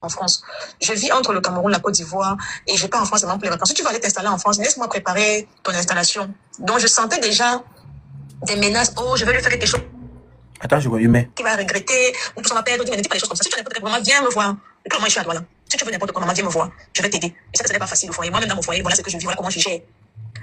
en France. Je vis entre le Cameroun, la Côte d'Ivoire, et je pars en France seulement pour les vacances. Si tu vas aller t'installer en France, laisse-moi préparer ton installation. Donc, je sentais déjà des menaces. Oh, je vais lui faire quelque chose. Attends, je vois mais. Qui va regretter, ou ça va perdre, ne dis pas des choses comme ça. Si tu veux n'importe quoi, maman, viens me voir. Et puis, moi, je suis à toi là. Si tu veux n'importe quoi, maman, viens me voir. Je vais t'aider. Et ça, ce n'est pas facile au foyer. Moi-même dans mon foyer, voilà ce que je vis, voilà comment je gère.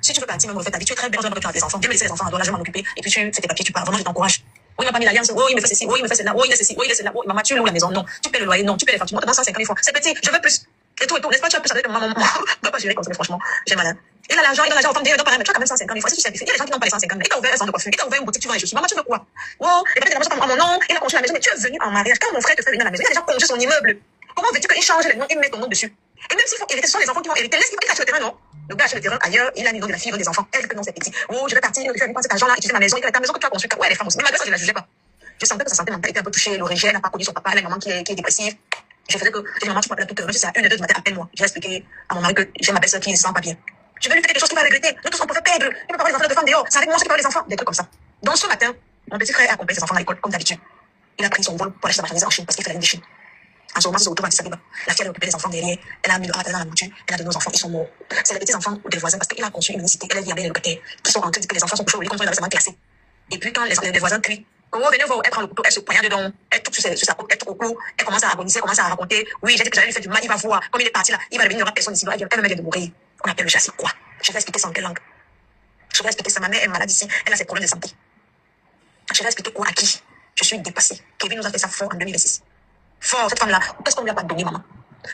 Si tu veux partir, même refaire ta vie, tu es très bien, tu as tes enfants. Viens me laisser les enfants, là, je vais m'en occuper. Et puis, tu fais tes papiers, tu pars. Vraiment, je t'encourage. Oui, il m'a pas mis l'alliance. Oui, il me fait ceci. Oui, il me fait cela. Oui, il est ceci. Oui, il est cela. Oui, maman, tu loues la maison. Non. Tu paies le loyer. Non. Tu paies les factures. Moi, 150 fois. C'est petit. Je veux plus. Et tout. N'est-ce pas, tu as plus avec maman. Je dois pas gérer comme ça, mais franchement, j'ai malin. Il a l'argent, il donne l'argent aux femmes, il doit pas mais tu as quand même 150 fois. Si tu certifies, il y a des gens qui n'ont pas les 150 000. Il t'a ouvert un centre de coiffure. Il t'a ouvert une boutique, tu vends les chaussures. Maman, tu veux quoi? Oh, et peut-être la maison à mon nom. Il a construit la maison, mais tu es venu en mariage. Quand mon frère te fait venir à la maison, il a déjà construit son immeuble. Comment veux-tu qu'il change les noms, il met ton nom dessus? Et même s'il faut hériter, ce sont les enfants qui vont hériter. Laisse-moi acheter le terrain, non? Le gars achète le terrain ailleurs, il a mis le nom de la fille, le nom des enfants. Elle, que non, c'est petit. Oh, je vais partir, je vais prendre cet argent-là, utiliser ma maison, ta maison que tu as construite. Ouais, les femmes aussi. Mais malgré ça, je la jugeais pas. Je sentais que sa santé mentale était un peu touchée. L'origine, elle n'a pas connu son papa, elle a une maman qui est dépressive. Je faisais que, j'ai dit, maman, tu m'appelles à toute heure. Même si c'est à 1h, 2 du matin, appelle-moi. J'ai expliqué à mon mari que j'ai ma belle-sœur qui se sent pas bien. Je vais lui faire quelque chose qu'il va regretter. Nous tous, on peut faire perdre. Il peut pas avoir les enfants de femmes dehors. C'est avec moi, c'est pas les enfants. Des trucs comme ça. Donc, ce matin, mon petit frère a accompagné ses enfants à l'école, comme d'habitude. Il a pris son vol pour acheter sa marchandise en Chine parce qu'il fallait aller de Chine. En ce moment, c'est au retour à Addis Abeba. La fille a occupé les enfants derrière. Elle a mis le hâte dans la mouture. Elle a donné aux enfants, ils sont morts. C'est les petits enfants des voisins parce qu'il a conçu une unicité. Elle est avec les locataires qui sont rentrés, dit que les enfants sont couchés au lit comme ça, ils avaient classé. Et puis, quand les voisins crient, oh, venez voir, elle prend le couteau, elle se poignarde dedans, elle touche sur sa côte, elle touche au cou, elle commence à agoniser, elle commence à raconter, oui, j'ai dit que j'allais lui faire du mal, il va voir, comme il est parti là, il va revenir, il n'y aura personne ici, elle-même vient de mourir. On appelle le châssis, quoi? Je vais expliquer ça en quelle langue? Je vais expliquer ça, ma mère est malade ici, elle a ses problèmes de santé. Je vais expliquer quoi à qui? Je suis dépassée. Kevin nous a fait ça fort en 2006. Fort, cette femme-là, qu'est-ce qu'on lui a pas donné, maman?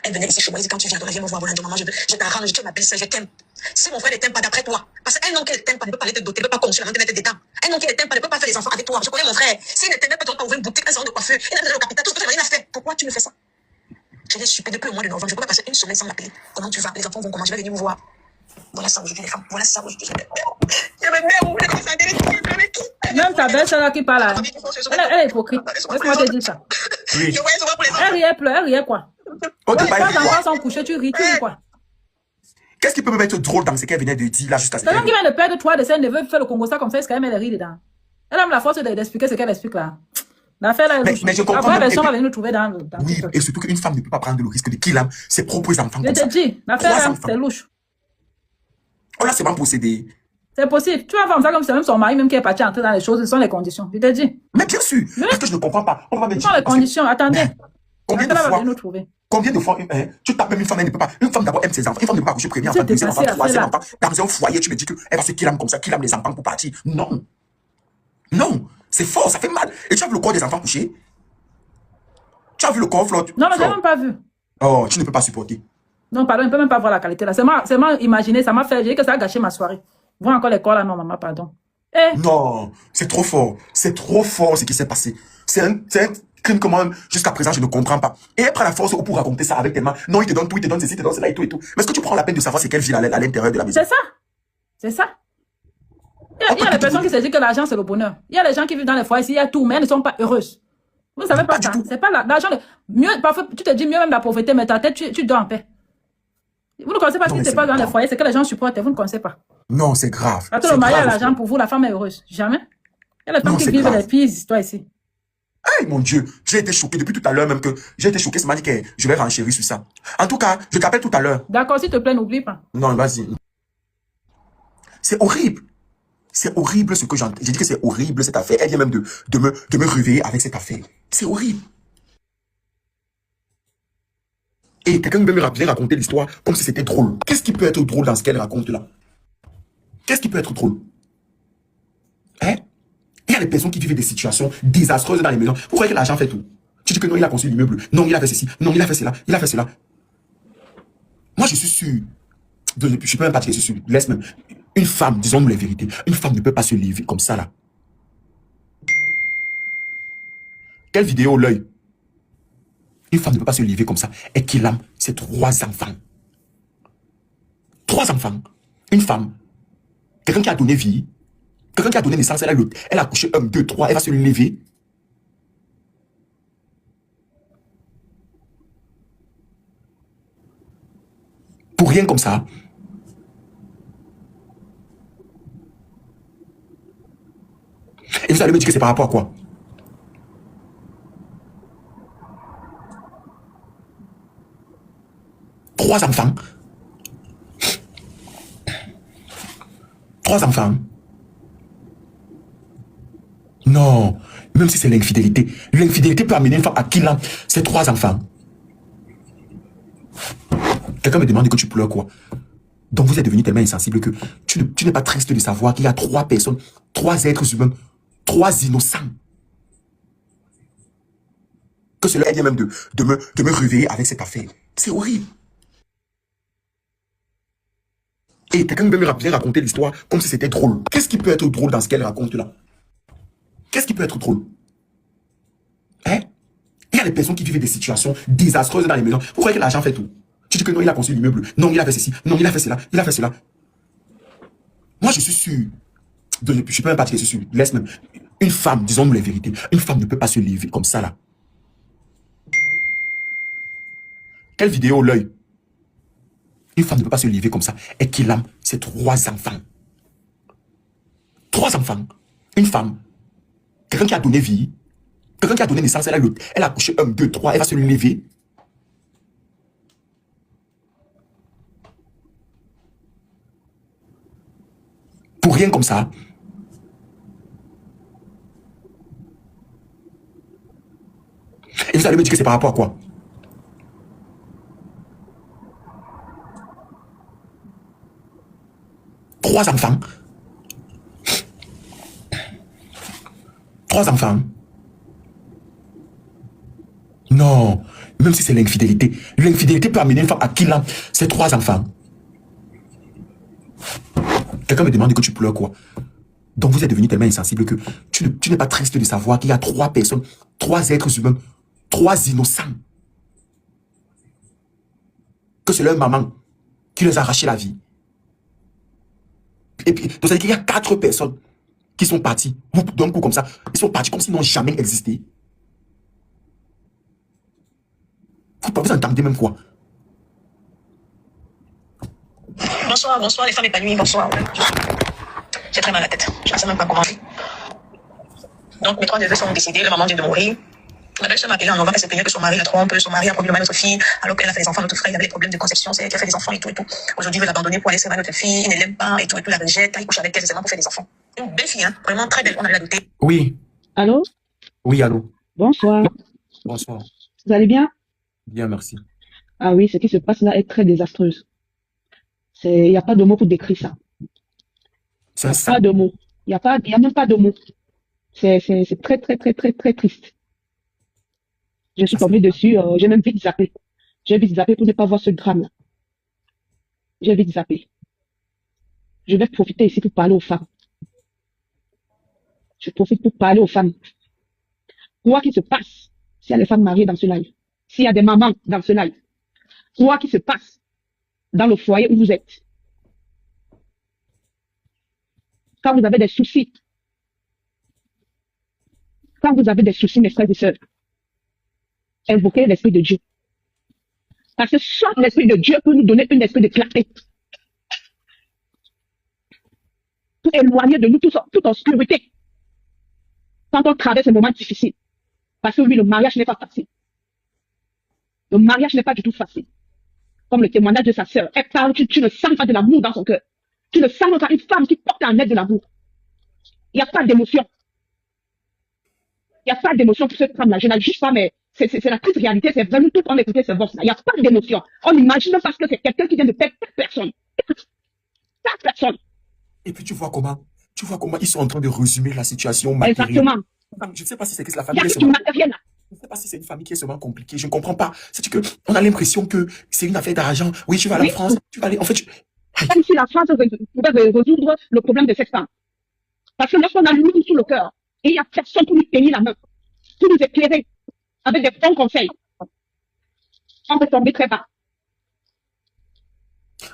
Elle venait ici chez moi, elle dit quand tu viens, viens me voir, voilà, maman, je t'arrange, je ma belle-sœur, je t'aime. Si mon frère ne t'aime pas d'après toi, parce qu'un homme qui ne t'aime pas ne peut pas aller te doter, ne peut pas construire, ne peut pas te mettre dedans. Un homme qui ne t'aime pas ne peut pas faire les enfants avec toi. Je connais mon frère. S'il ne t'aimait pas, tu n'aurais pas ouvert une boutique, un salon de coiffure, il a besoin de capital, tout ce que tu as fait. Pourquoi tu me fais ça? Je l'ai suppé depuis le mois de novembre, je ne peux pas passer une semaine sans m'appeler. Comment tu vas? Les enfants vont comment? Je vais venir vous voir. Voilà ça aujourd'hui, les femmes. Voilà ça aujourd'hui. Je me mets où? Même ta belle-sœur là qui parle là, elle est hypocrite. Laisse-moi te dire ça. Oui. Elle riait quoi? Oh, Quand les enfants sont couchés, tu ris, tu dis quoi? qu'est-ce qui peut me mettre drôle dans ce qu'elle venait de dire là jusqu'à ce C'est l'homme qui vient de perdre 3 de ses neveux, faire le Congo ça comme ça, est-ce qu'elle met le riz dedans? Elle a la force d'expliquer ce qu'elle explique là. L'affaire là, mais je comprends. Après, la personne va venir nous trouver dans oui, et surtout qu'une femme ne peut pas prendre le risque de kill ses propres enfants. Je te dis, l'affaire là, c'est louche. On l'a seulement possédé. C'est possible. Tu vas faire ça comme c'est même son mari même qui est parti entrer dans les choses, ce sont les conditions. Je te dis. Mais bien sûr, parce que je ne comprends pas. On va me dire. Ce sont les conditions, attendez. Combien de fois tu tapes même une femme, elle ne peut pas. Une femme d'abord aime ses enfants. Une femme ne peut pas coucher premier enfant, deuxième enfant, troisième enfant. Dans un foyer, tu me dis qu'elle va se kill comme ça, kill les enfants pour partir. Non. Non. C'est fort, ça fait mal. Et tu as vu le corps des enfants couchés? Tu as vu le corps, Flo? Non, mais je n'ai même pas vu. Oh, tu ne peux pas supporter. Non, pardon, je ne peux même pas voir la qualité là. C'est moi imaginé, ça m'a fait dire que ça a gâché ma soirée. Voir encore les corps là, non, maman, pardon. Eh. Non, c'est trop fort. C'est trop fort ce qui s'est passé. C'est un crime que moi, jusqu'à présent, je ne comprends pas. Et elle prend la force pour raconter ça avec tes mains. Non, il te donne tout, il te donne ceci, il te donne cela et tout et tout. Mais est-ce que tu prends la peine de savoir c'est quelle ville à l'intérieur de la maison? C'est ça. C'est ça. Il y a des personnes qui se disent que l'argent, c'est le bonheur. Il y a des gens qui vivent dans les foyers, il y a tout, mais elles ne sont pas heureuses. Vous ne savez pas ça. C'est pas l'argent. Mieux, parfois, tu te dis mieux même la pauvreté, mais ta tête, tu dors en paix. Vous ne connaissez pas ce qui se passe dans les foyers, c'est que les gens supportent, vous ne connaissez pas. Non, c'est grave. Quand le mari a l'argent pour vous, la femme est heureuse. Jamais. Il y a les femmes qui vivent les pires histoires ici. Hey, mon Dieu, j'ai été choqué depuis tout à l'heure même que j'ai été choqué. Ça m'a dit que je vais renchérir sur ça. En tout cas, je t'appelle tout à l'heure. D'accord, s'il te plaît, n'oublie pas. Non, vas-y. C'est horrible. C'est horrible ce que j'ai dit que c'est horrible cette affaire. Elle vient même de me réveiller avec cette affaire. C'est horrible. Et quelqu'un peut me raconter l'histoire comme si c'était drôle. Qu'est-ce qui peut être drôle dans ce qu'elle raconte là? Qu'est-ce qui peut être drôle? Hein? Il y a des personnes qui vivent des situations désastreuses dans les maisons. Vous croyez que l'argent fait tout? Tu dis que non, il a construit l'immeuble. Non, il a fait ceci. Non, il a fait cela. Il a fait cela. Moi, je suis sûr. Je ne peux même pas dire que je suis sûr. Laisse même. Une femme, disons-nous la vérité. Une femme ne peut pas se lever comme ça là. Quelle vidéo l'œil? Une femme ne peut pas se lever comme ça et qu'il a ses 3 enfants. 3 enfants. Une femme. Quelqu'un qui a donné vie. Quelqu'un qui a donné naissance. Elle a couché 1, 2, 3. Elle va se lever. Pour rien comme ça. Et vous allez me dire que c'est par rapport à quoi? 3 enfants. 3 enfants. Non, même si c'est l'infidélité. L'infidélité peut amener une femme à qui là, c'est 3 enfants. Quelqu'un me demande que tu pleures quoi. Donc vous êtes devenu tellement insensible que tu n'es pas triste de savoir qu'il y a 3 personnes, 3 êtres humains, 3 innocents. Que cela vient même de me réveiller avec cette affaire. C'est horrible. Et quelqu'un peut me raconter l'histoire comme si c'était drôle. Qu'est-ce qui peut être drôle dans ce qu'elle raconte là? Qu'est-ce qui peut être drôle? Hein? Il y a des personnes qui vivent des situations désastreuses dans les maisons. Vous croyez que l'argent fait tout? Tu dis que non, il a construit l'immeuble. Non, il a fait ceci. Non, il a fait cela. Il a fait cela. Moi, je suis sûr. Je ne suis pas même pas sûr. Laisse même. Une femme, disons-nous les vérités. Une femme ne peut pas se lever comme ça là. Quelle vidéo l'œil? Une femme ne peut pas se lever comme ça et qu'il a ses 3 enfants. 3 enfants. Une femme. Quelqu'un qui a donné vie. Quelqu'un qui a donné naissance. Elle a couché 1, 2, 3. Elle va se lever. Pour rien comme ça. Et vous allez me dire que c'est par rapport à quoi? Trois enfants. 3 enfants. Non, même si c'est l'infidélité. L'infidélité peut amener une femme à qui là, c'est 3 enfants. Quelqu'un me demande que tu pleures quoi. Donc vous êtes devenu tellement insensible que tu n'es pas triste de savoir qu'il y a 3 personnes, 3 êtres humains, 3 innocents. Que c'est leur maman qui les a arraché la vie. Et puis, donc ça veut dire qu'il y a 4 personnes qui sont parties, d'un coup comme ça, ils sont partis comme s'ils n'ont jamais existé. Vous entendez même quoi? Bonsoir, bonsoir les femmes épanouies, bonsoir. J'ai très mal à la tête, je ne sais même pas comment. Donc mes 3 neveux sont décédés, le maman vient de mourir. Ma belle-sœur m'a appelé en novembre, elle s'est plaignée que son mari la trompe, son mari a produit le mal à notre fille, alors qu'elle a fait les enfants, notre frère, il avait des problèmes de conception, c'est elle qui a fait les enfants et tout et tout. Aujourd'hui, il veut l'abandonner pour aller servir notre fille, il ne l'aime pas et tout, la rejette, il couche avec elle seulement pour faire des enfants. Une belle fille, hein, vraiment très belle, on avait la doter. Oui. Allô? Oui, allô. Bonsoir. Bonsoir. Vous allez bien? Bien, merci. Ah oui, ce qui se passe là est très désastreuse. Il n'y a pas de mots pour décrire ça. C'est Il un n'y a sang. pas de mots. Il n'y a même pas de mots. C'est très, très, très, très, très triste. Je suis tombée dessus, j'ai même vite zappé. J'ai vite zappé pour ne pas voir ce drame-là. J'ai vite zappé. Je vais profiter ici pour parler aux femmes. Je profite pour parler aux femmes. Quoi qu'il se passe, s'il y a des femmes mariées dans ce live, s'il y a des mamans dans ce live, quoi qu'il se passe dans le foyer où vous êtes, quand vous avez des soucis, mes frères et sœurs, invoquez l'Esprit de Dieu. Parce que seul l'Esprit de Dieu peut nous donner un esprit de clarté. Pour éloigner de nous toute obscurité. Quand on traverse un moment difficile. Parce que oui, le mariage n'est pas facile. Le mariage n'est pas du tout facile. Comme le témoignage de sa sœur. Elle parle, tu ne sens pas de l'amour dans son cœur. Tu ne sens pas une femme qui porte en elle de l'amour. Il n'y a pas d'émotion. Il n'y a pas d'émotion pour cette femme-là. Je n'ajuste pas, mais c'est la toute réalité. C'est vraiment tout en écouter ce voix-là. Il n'y a pas d'émotion. On imagine parce que c'est quelqu'un qui vient de perdre 4 personnes. 4 personnes. Et puis tu vois comment ils sont en train de résumer la situation matérielle. Exactement. Je ne sais pas si c'est que la Il famille y a est du matériel là. Je ne sais pas si c'est une famille qui est seulement compliquée. Je ne comprends pas. C'est que on a l'impression que c'est une affaire d'argent. Oui, tu vas aller en France. Tu vas aller. En fait, Comme si la France pouvait résoudre le problème de cette femme. Parce que lorsqu'on a l'huile sur le cœur, et il n'y a personne pour nous tenir la main, pour nous éclairer avec des bons conseils, on peut tomber très bas.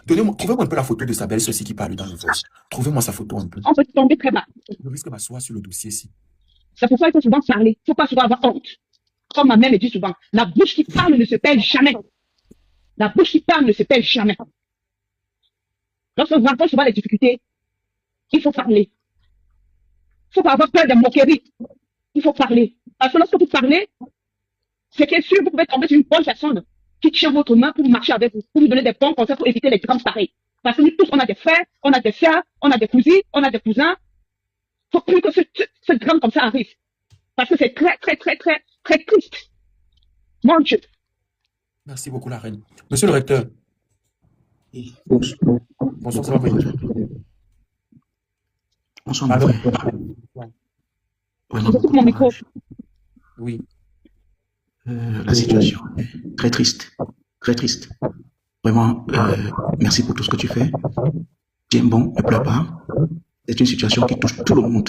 trouvez-moi un peu la photo de sa belle ceci qui parle dans le voice. Trouvez-moi sa photo un peu. On peut tomber très bas. Je risque de m'asseoir sur le dossier ici. C'est pour ça qu'il faut souvent parler. Il ne faut pas souvent avoir honte. Comme ma mère me dit souvent, la bouche qui parle ne se perd jamais. La bouche qui parle ne se perd jamais. Lorsqu'on rencontre souvent les difficultés, il faut parler. Il ne faut pas avoir peur des moqueries. Il faut parler. Parce que lorsque vous parlez, c'est que sûr, vous pouvez tomber sur une bonne personne qui tient votre main pour marcher avec vous, pour vous donner des bons conseils pour éviter les drames pareils. Parce que nous tous, on a des frères, on a des sœurs, on a des cousines, on a des cousins. Faut plus que ce drame comme ça arrive. Parce que c'est très, très, très, très, très triste. Mon Dieu. Merci beaucoup, la reine. Monsieur le recteur, Oui. bonsoir, ça va bien? Bonsoir, mon Pardon? frère. Vraiment, Je coupe beaucoup mon de micro. courage. Oui. La situation est très triste. Très triste. Vraiment, merci pour tout ce que tu fais. Tiens bon, ne pleure pas. C'est une situation qui touche tout le monde.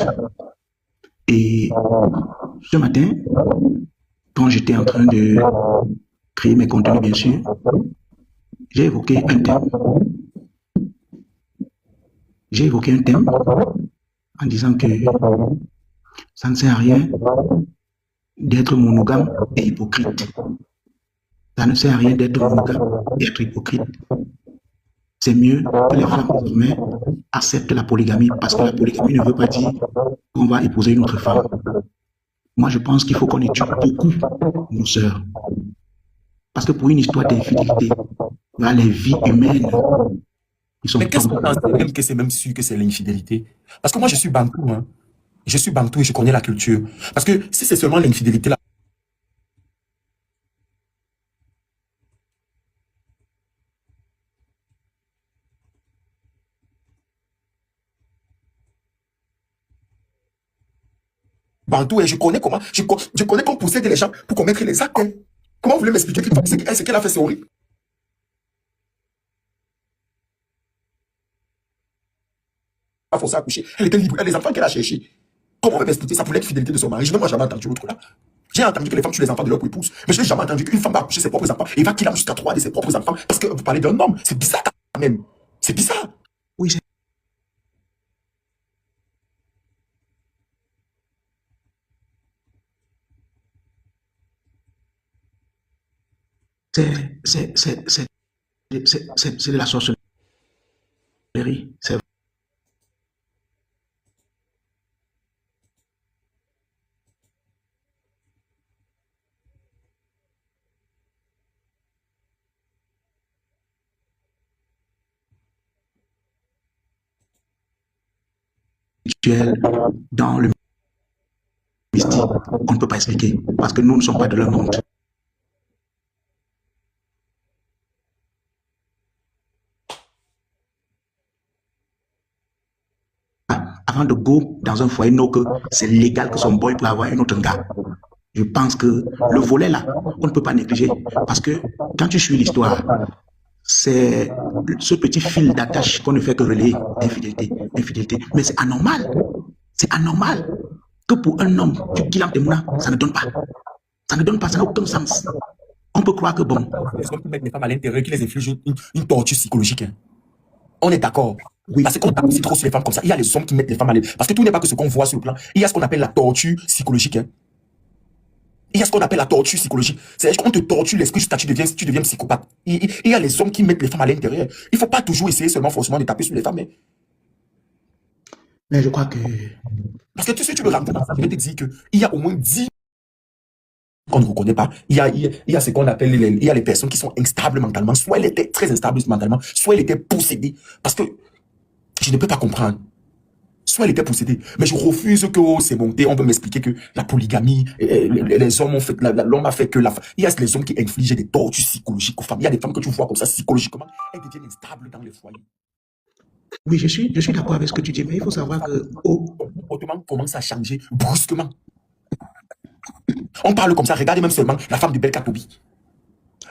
Et ce matin, quand j'étais en train de créer mes contenus, bien sûr, j'ai évoqué un thème. J'ai évoqué un thème en disant que ça ne sert à rien d'être monogame et hypocrite. Ça ne sert à rien d'être monogame et être hypocrite. C'est mieux que les femmes désormais acceptent la polygamie parce que la polygamie ne veut pas dire qu'on va épouser une autre femme. Moi, je pense qu'il faut qu'on étudie beaucoup nos sœurs. Parce que pour une histoire d'infidélité, voilà, les vies humaines qui sont Mais qu'est-ce qu'on tombées. pense même que c'est même sûr que c'est l'infidélité? Parce que moi, je suis bantou, hein. Je suis bantou et je connais la culture. Parce que si c'est seulement l'infidélité là, bantou, et je connais comment, je connais qu'on possède les gens pour commettre les actes, hein. Comment vous voulez m'expliquer qu'une femme, ce qu'elle a fait, c'est horrible? Elle a forcé à coucher. Elle était libre. Elle a les enfants qu'elle a cherchés. Comment on peut m'expliquer ça pour être fidélité de son mari? Je n'ai moi jamais entendu l'autre là. J'ai entendu que les femmes tuent les enfants de leur épouse. Mais je n'ai jamais entendu qu'une femme va accoucher ses propres enfants et va killer jusqu'à 3 de ses propres enfants parce que vous parlez d'un homme. C'est bizarre quand même. C'est bizarre. Oui, c'est de la sorcellerie. C'est rituel dans le mystique qu'on ne peut pas expliquer parce que nous ne sommes pas de leur monde. Avant de go dans un foyer, non, que c'est légal que son boy peut avoir un autre gars. Je pense que le volet là, on ne peut pas négliger parce que quand tu suis l'histoire, c'est ce petit fil d'attache qu'on ne fait que relayer, infidélité, infidélité. Mais c'est anormal. C'est anormal que pour un homme, tu killes tes mouna, ça ne donne pas. Ça ne donne pas, ça n'a aucun sens. On peut croire que bon, Les hommes qui mettent les femmes à l'intérieur, qui les infligent une torture psychologique, hein. On est d'accord. oui, Parce qu'on tape aussi trop sur les femmes comme ça. Il y a les hommes qui mettent les femmes à l'intérieur. Parce que tout n'est pas que ce qu'on voit sur le plan. Il y a ce qu'on appelle la torture psychologique, hein. Il y a ce qu'on appelle la torture psychologique. C'est-à-dire qu'on te torture l'esprit jusqu'à ce que tu deviens psychopathe. Il y a les hommes qui mettent les femmes à l'intérieur. Il ne faut pas toujours essayer seulement forcément de taper sur les femmes, hein. mais je crois que Parce que si tu veux rentrer dans ça, je vais te dire qu'il y a au moins 10 qu'on ne reconnaît pas. Il y a ce qu'on appelle il y a les personnes qui sont instables mentalement. Soit elles étaient très instables mentalement, soit elles étaient possédées. Parce que je ne peux pas comprendre. Soit elle était possédée. Mais je refuse que c'est monté. On veut m'expliquer que la polygamie, les hommes ont fait, l'homme a fait que la femme. Il y a les hommes qui infligent des tortures psychologiques aux femmes. Il y a des femmes que tu vois comme ça psychologiquement. Elles deviennent instables dans les foyers. oui, je suis d'accord avec ce que tu dis, mais il faut savoir que Ton comportement commence à changer brusquement. On parle comme ça. Regardez même seulement la femme de Belkatobi.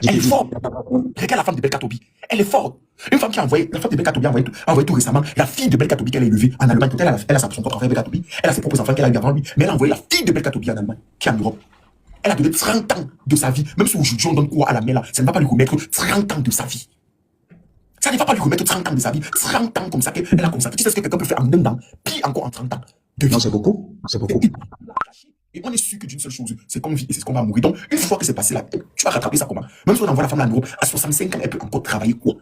Elle est forte. Regarde la femme de Belkatobi. Elle est forte. Une femme qui a envoyé, la femme de Belkatobi a envoyé tout récemment la fille de Belkatobi qu'elle a élevée en Allemagne. Elle a son propre enfant Belkatobi. Elle a ses propres enfants qu'elle a eu avant lui. Mais elle a envoyé la fille de Belkatobi en Allemagne, qui est en Europe. Elle a donné 30 ans de sa vie. Même si aujourd'hui on donne quoi à la mère là, ça ne va pas lui remettre 30 ans de sa vie. Ça ne va pas lui remettre 30 ans de sa vie. 30 ans comme ça qu'elle a consacré. Tu sais ce que quelqu'un peut faire en 1 an, puis encore en 30 ans de vie. non, c'est beaucoup, c'est beaucoup. Et on est sûr que d'une seule chose, c'est qu'on vit et c'est ce qu'on va mourir. Donc, une fois que c'est passé là, tu vas rattraper ça comment? Même si on envoie la femme là en Europe, à 65 ans, elle peut encore travailler quoi?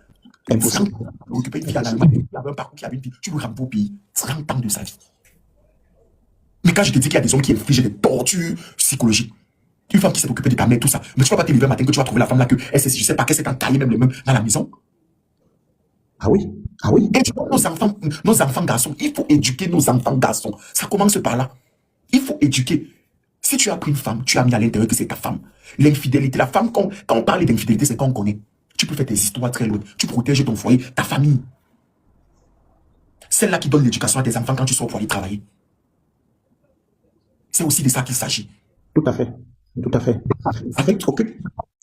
Impossible. Occuper une vie en Allemagne, il y avait un parcours qui avait une vie, tu lui ramènes au pays, 30 ans de sa vie. Mais quand je te dis qu'il y a des hommes qui infligent des tortures psychologiques, Une femme qui s'est occupée de ta mère, tout ça. Mais tu vas pas te lever un matin que tu vas trouver la femme là que, elle, je sais pas, qu'elle s'est entaillée même les mains dans la maison. Ah oui, ah oui. Et nos enfants garçons, il faut éduquer nos enfants garçons. Ça commence par là. Il faut éduquer. Si tu as pris une femme, tu as mis à l'intérieur que c'est ta femme. L'infidélité, la femme, quand on parle d'infidélité, c'est qu'on connaît. Tu peux faire tes histoires très loin. Tu protèges ton foyer, ta famille. Celle-là qui donne l'éducation à tes enfants quand tu sors pour aller travailler. C'est aussi de ça qu'il s'agit. Tout à fait. Tout à fait. Avec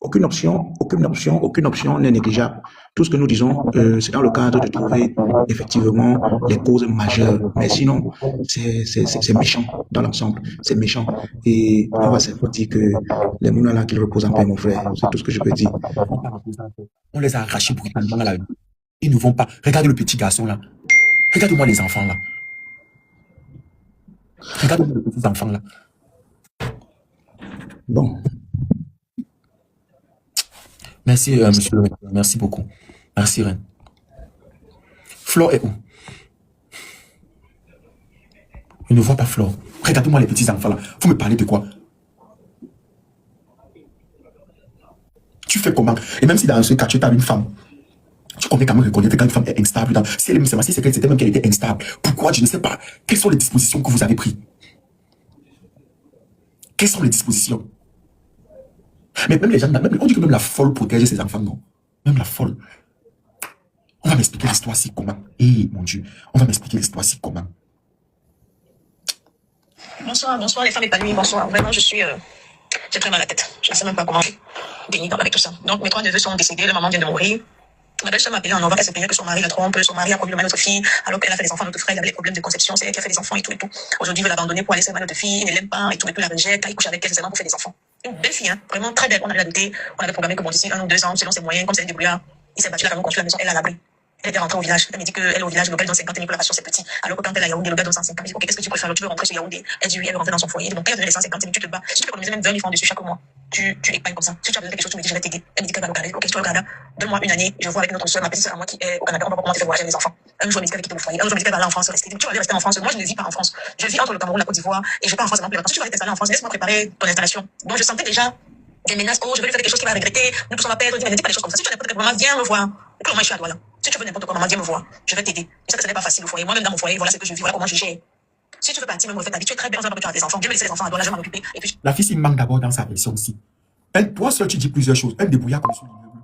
aucune option n'est négligeable. Tout ce que nous disons, c'est dans le cadre de trouver effectivement les causes majeures. Mais sinon, c'est méchant dans l'ensemble. C'est méchant. Et on va simplement dire que les moulins là qu'ils reposent en paix, mon frère, c'est tout ce que je peux dire. On les a arrachés brutalement à la rue. Ils ne vont pas. Regarde le petit garçon là. Regarde-moi les enfants là. Regarde-moi les petits enfants là. Bon. Merci, monsieur le recteur. Merci beaucoup. Merci, Reine. Flore est où? Je ne vois pas Flore. Regarde-moi les petits enfants là. Vous me parlez de quoi? Tu fais comment? Et même si dans ce cas, tu as une femme, tu connais quand même reconnaître quand une femme est instable. Si elle est c'est c'est c'était même qu'elle était instable. Pourquoi? Je ne sais pas. Quelles sont les dispositions que vous avez prises? Quelles sont les dispositions? Mais même les gens, on dit que même la folle protège ses enfants, non? Même la folle. On va m'expliquer l'histoire si comment. Eh, mon Dieu, on va m'expliquer l'histoire si comment. Bonsoir, bonsoir les femmes épanouies, bonsoir. Vraiment, j'ai très mal à la tête. Je ne sais même pas comment dénigrer avec tout ça. Donc, mes 3 neveux sont décédés, leur maman vient de mourir. Ma belle-sœur m'a appelé en novembre, elle s'est plaignait que son mari la trompe, son mari a promis notre fille, alors qu'elle a fait des enfants à notre frère, il avait des problèmes de conception, c'est elle qui a fait des enfants et tout et tout. Aujourd'hui, il veut l'abandonner pour aller servir notre fille, il ne l'aime pas et tout, la rejette, il couche avec elle seulement pour faire des enfants. Une belle fille, hein, vraiment très belle, on avait adopté, on avait programmé que bon, d'ici 1 ou 2 ans, selon ses moyens, comme c'est un débrouillard, il s'est battu, il a vraiment construit la maison, elle a l'abri. Elle était rentrée au village. Elle me dit qu'elle est au village, le gars donne 50 000 pour la passion, c'est petit. Alors que quand elle est à Yaoundé, le gars donne 150 000. Ok, qu'est-ce que tu préfères? Tu veux rentrer sur Yaoundé? Elle dit oui, elle veut rentrer dans son foyer. Donc, quand elle donne les 150 000, tu te bats. Si tu peux économiser même 20 000 francs dessus chaque mois, tu épargnes comme ça. Si tu as besoin de quelque chose, tu me dis, je vais t'aider. Elle me dit qu'elle va au Canada. Ok, je suis au Canada. Donne-moi une année. Je vois avec notre soeur, ma petite soeur à moi qui est au Canada. On va voir comment tu fais voyager les enfants. Un jour, elle me dit qu'elle va quitter le foyer. Un jour, elle me dit qu'elle va aller en France rester. Tu vas aller rester en France. Moi, je ne vis pas en France. Je vis entre le Cameroun et la Côte d'Ivoire. Et je vais pas en France pour les vacances. Si tu vas aller t'installer en France, laisse-moi préparer ton installation. Donc, je sentais déjà des menaces. Oh, je vais lui faire quelque chose qu'il va regretter. Nous poussons la perdre. Ne dis pas des choses comme ça. Si tu as n'importe quel problème, viens me voir. Pour moi, je suis à toi là. Si tu veux n'importe quoi, maman, viens me voir. Je vais t'aider. Je sais que ce n'est pas facile au foyer. Moi-même dans mon foyer, voilà ce que je vis, voilà comment je gère. Si tu veux partir, même refais ta vie, tu es très bien, que tu as des enfants. Dieu me laisse les enfants à toi, là, je vais m'en occuper. Et puis, La fille s'y manque d'abord dans sa version aussi. Toi seul, tu dis plusieurs choses. Un débrouillard comme sur l'immeuble.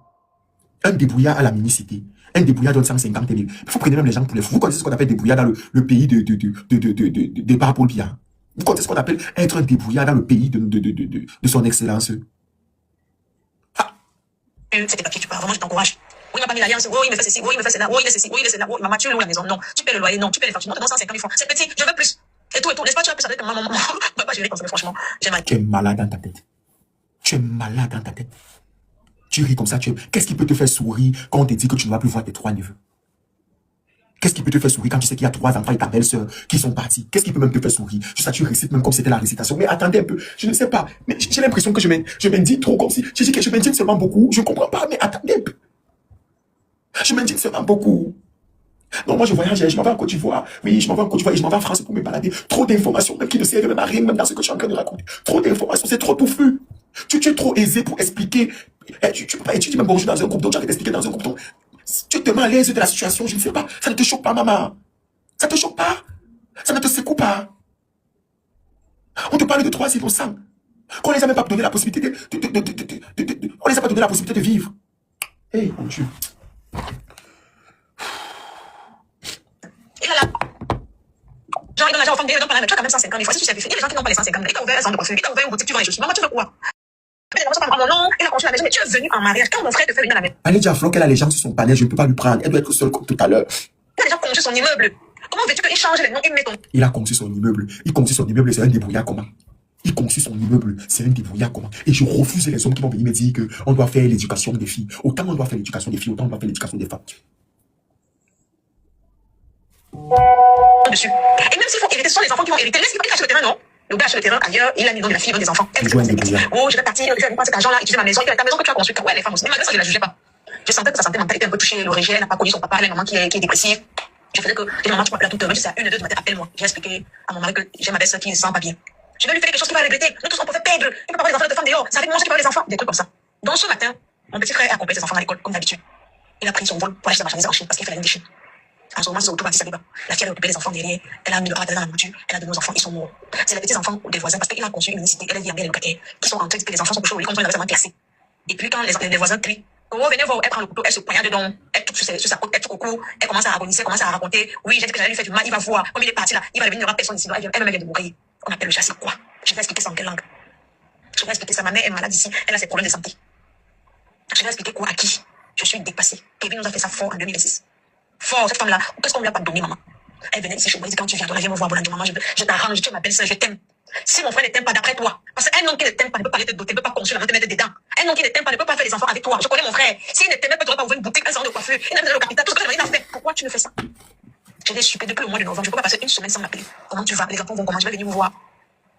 Un débrouillard à la minicité. Un débrouillard donne 150 000. Il faut prendre même les gens pour les fous. Vous connaissez ce qu'on appelle débrouillard dans le pays de Paul Biya. Vous connaissez ce qu'on appelle être un débrouillard dans le pays de son excellence. Ah. C'est tes papiers, tu pars. Vraiment, je t'encourage. Oui, il m'a pas mis l'alliance. Oui, il me fait ceci. Oui, il me fait cela. Oui, il est ceci. Oui, il est cela. Oui, maman, tu loues la maison. Non. Tu paies le loyer. Non. Tu paies les factures. Non, 150 000 francs. C'est petit. Je veux plus. Et tout. N'est-ce pas? Tu as plus avec ta maman. Papa, je vais comme ça, mais franchement, j'ai mal. Tu es malade dans ta tête. Tu es malade dans ta tête. Tu ris comme ça. Qu'est-ce qui peut te faire sourire quand on te dit que tu ne vas plus voir tes 3 neveux? Qu'est-ce qui peut te faire sourire quand tu sais qu'il y a 3 enfants et ta belle-sœur qui sont partis? Qu'est-ce qui peut même te faire sourire? Juste ça, tu récites même comme c'était la récitation. Mais attendez un peu, je ne sais pas. Mais j'ai l'impression que je m'indigne trop comme si... Je dis que je m'indigne seulement beaucoup. Je ne comprends pas, mais attendez un peu. Je m'indigne seulement beaucoup. Non, moi je voyage, je m'en vais en Côte d'Ivoire. Oui, je m'en vais en Côte d'Ivoire et je m'en vais en France pour me balader. Trop d'informations, même qui ne servent même à rien, même dans ce que je suis en train de raconter. Trop d'informations, c'est trop touffu. Tu es trop aisé pour expliquer. Tu peux pas étudier même bonjour dans un groupe, donc tu vas t'expliquer dans un groupe. Donc, tu es tellement à l'aise de la situation, je ne sais pas. Ça ne te choque pas, maman. Ça te choque pas. Ça ne te secoue pas. On te parle de 3 innocents. Qu'on les a même pas donné la possibilité on les a pas donné la possibilité de vivre. Eh, mon Dieu. Et là, genre, il donne l'argent aux femmes, il donne pas la, mais tu as quand même 150 000 fois. Si tu sais, il y a des gens qui n'ont pas les 150 000. Il t'a ouvert un centre de coiffure, il t'a ouvert une boutique, tu vends les choses. Maman, tu veux quoi? Mais non, il a construit la maison, mais tu es venu en mariage. Quand mon frère te fait venir à la maison. Allez dire à Flo qu'elle a les gens sur son panel, je ne peux pas lui prendre. Elle doit être seule comme tout à l'heure. Il a déjà conçu son immeuble. Comment veux-tu qu'il change les noms, il met ton... Il a conçu son immeuble. Il conçut son immeuble, c'est un débrouillard comment? Il conçut son immeuble, c'est un débrouillard comment? Et je refuse les hommes qui vont venir me dire qu'on doit faire l'éducation des filles. Autant on doit faire l'éducation des filles, autant on doit faire l'éducation des femmes. Dessus. Et même s'il faut hériter, ce sont les enfants qui vont hériter. Laisse-les pas cacher le terrain, non? Le gars achète le terrain ailleurs, il a mis donc la fille, des enfants. Elle me dit, oh, je vais partir, je vais prendre cet argent-là, utiliser ma maison, ta maison que tu as construite. Ouais, les femmes aussi. Mais malgré ça, je la jugeais pas. Je sentais que sa santé mentale était un peu touchée, le rejet, elle n'a pas connu son papa, elle a une maman qui est dépressive. Je faisais que, j'ai maman, tu m'appelles à toute heure, même si c'est à 1 ou 2 du matin, appelle-moi. J'ai expliqué à mon mari que j'ai ma belle-sœur qui ne se sent pas bien. Je vais lui faire quelque chose qu'il va regretter. Nous tous, on peut faire perdre. Il ne peut pas avoir les enfants de femmes dehors. C'est avec moi qui peut avoir les enfants. Des trucs comme ça. Donc ce matin, mon petit frère a accompagné ses enfants à l'école, comme d'habitude. Il a pris son vol pour acheter sa marchandise en Chine parce qu'il fait la ligne de Chine. En ce moment, c'est au retour à Addis Abeba. La fille a occupé les enfants derrière. Elle a mis le rat dans la mouture. Elle a donné aux enfants. Ils sont morts. C'est les petits enfants des voisins parce qu'il a conçu une unicité. Elle a dit à bien les locataires qui sont en train de dire que les enfants sont couchés au lit comme ça, ils avaient seulement classé. Et puis quand les voisins crient, oh, venez voir, elle prend le couteau, elle se poignarde dedans, elle touche sur sa côte, elle touche au cou, elle commence à agoniser, elle commence à raconter, oui, j'ai dit que j'allais lui faire du mal, il va voir, comme il est parti là, il va devenir, il n'y aura personne ici, elle-même vient de mourir. On appelle le chat, c'est quoi? Je vais expliquer ça en quelle langue? Je vais expliquer ça, ma mère est malade ici, elle a ses problèmes de santé. Je vais expliquer quoi à qui? Je suis dépassée. Kevin nous a fait ça fort en 2006. Fort, cette femme-là, qu'est-ce qu'on lui a pas donné, maman? Elle venait ici chez moi, elle dit quand tu viens, viens me voir, bon, maman, je t'arrange, tu es ma belle-sœur, je t'aime. Si mon frère ne t'aime pas d'après toi, parce qu'un homme qui ne t'aime pas ne peut pas te doter, ne peut pas construire la main, te mettre dedans. Un homme qui ne t'aime pas ne peut pas faire les enfants avec toi. Je connais mon frère. S'il ne t'aimait pas, tu n'aurais pas ouvert une boutique, un salon de coiffure, il n'a pas le capital, tout ce que il a fait. Pourquoi tu ne fais ça? Je l'ai suppé depuis le mois de novembre. Je ne peux pas passer une semaine sans m'appeler. Comment tu vas? Les enfants vont comment? Je vais venir vous voir.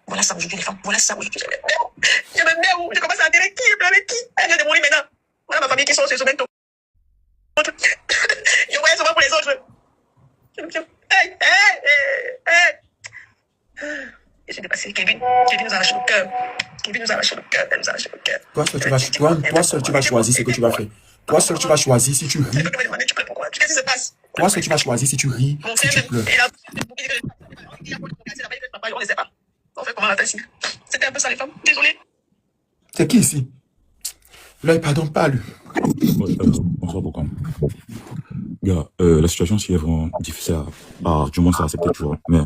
Voilà ça aujourd'hui, les femmes. Voilà ça aujourd'hui. Je me mets où? Je commence à enterrer qui? Avec qui? Elle vient de mourir maintenant. Voilà ma famille qui sont sur ce bientôt. Je voyais souvent pour les autres. Je suis dépassée. Kevin nous a arraché le cœur. Kevin nous a arraché le cœur. Elle nous a arraché le cœur. Toi seul, tu vas choisir ce que tu vas faire. Toi seul, tu vas choisir si tu ris. Qu'est-ce qui se passe? Toi seul, tu vas choisir si tu ris, si tu pleures. On ne sait pas. On fait comment la faire ici? C'était un peu ça, les femmes. Désolée. C'est qui ici? Là, il pardonne pas, lui. Ouais, bonsoir, Bokam. Gars, la situation s'y est vraiment difficile du moins à accepter, tu vois. Mais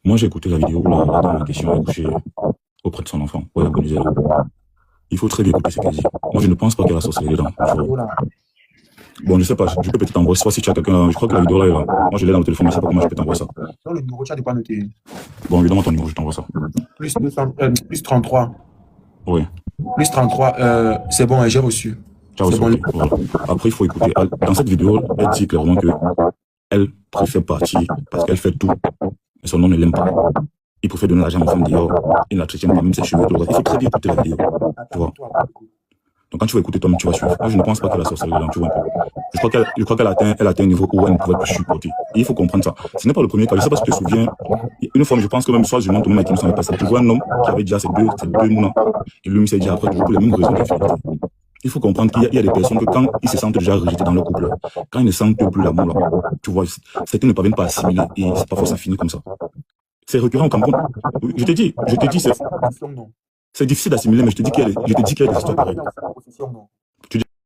moi, j'ai écouté la vidéo où la dame en question a couché auprès de son enfant. Ouais, la bonne là. Il faut très bien écouter ce qu'elle dit. Moi, je ne pense pas qu'elle a sorcelé dedans. Bon, je sais pas, je peux peut-être t'envoyer, soit si tu as quelqu'un, je crois que la vidéo là est là. Moi, je l'ai dans le téléphone, mais je sais pas comment je peux t'envoyer ça. Dans le numéro, tu as de quoi noter. Bon, évidemment, ton numéro, je t'envoie ça. Plus 33. Oui. Plus 33, c'est bon, j'ai reçu. Tu as reçu, bon. voilà. Après, il faut écouter. Dans cette vidéo, elle dit clairement que elle préfère partir parce qu'elle fait tout. Mais son homme ne l'aime pas. Il préfère donner l'argent à ma femme dehors. Il ne la traite pas, même ses cheveux. Il faut très bien écouter la vidéo. Tu vois. Donc quand tu vas écouter toi-même, tu vas suivre. Moi, je ne pense pas qu'elle a sorcelé dedans, tu vois un peu. Je crois qu'elle atteint un niveau où elle ne pourrait plus supporter. Et il faut comprendre ça. Ce n'est pas le premier cas. Je ne sais pas si tu te souviens. Une fois, je pense que même soit je monte au moment qui nous sont passés. Tu vois un homme qui avait déjà ces deux moulins. Et lui, il s'est dit après, toujours pour les mêmes raisons d'infidélité. Il faut comprendre qu'il y a des personnes que quand ils se sentent déjà rejetés dans leur couple, quand ils ne sentent plus l'amour, là, tu vois, certains ne parviennent pas à assimiler et parfois ça finit comme ça. C'est récurrent au Cameroun. Je te dis, c'est difficile d'assimiler, mais je te dis qu'il y a des histoires pareilles.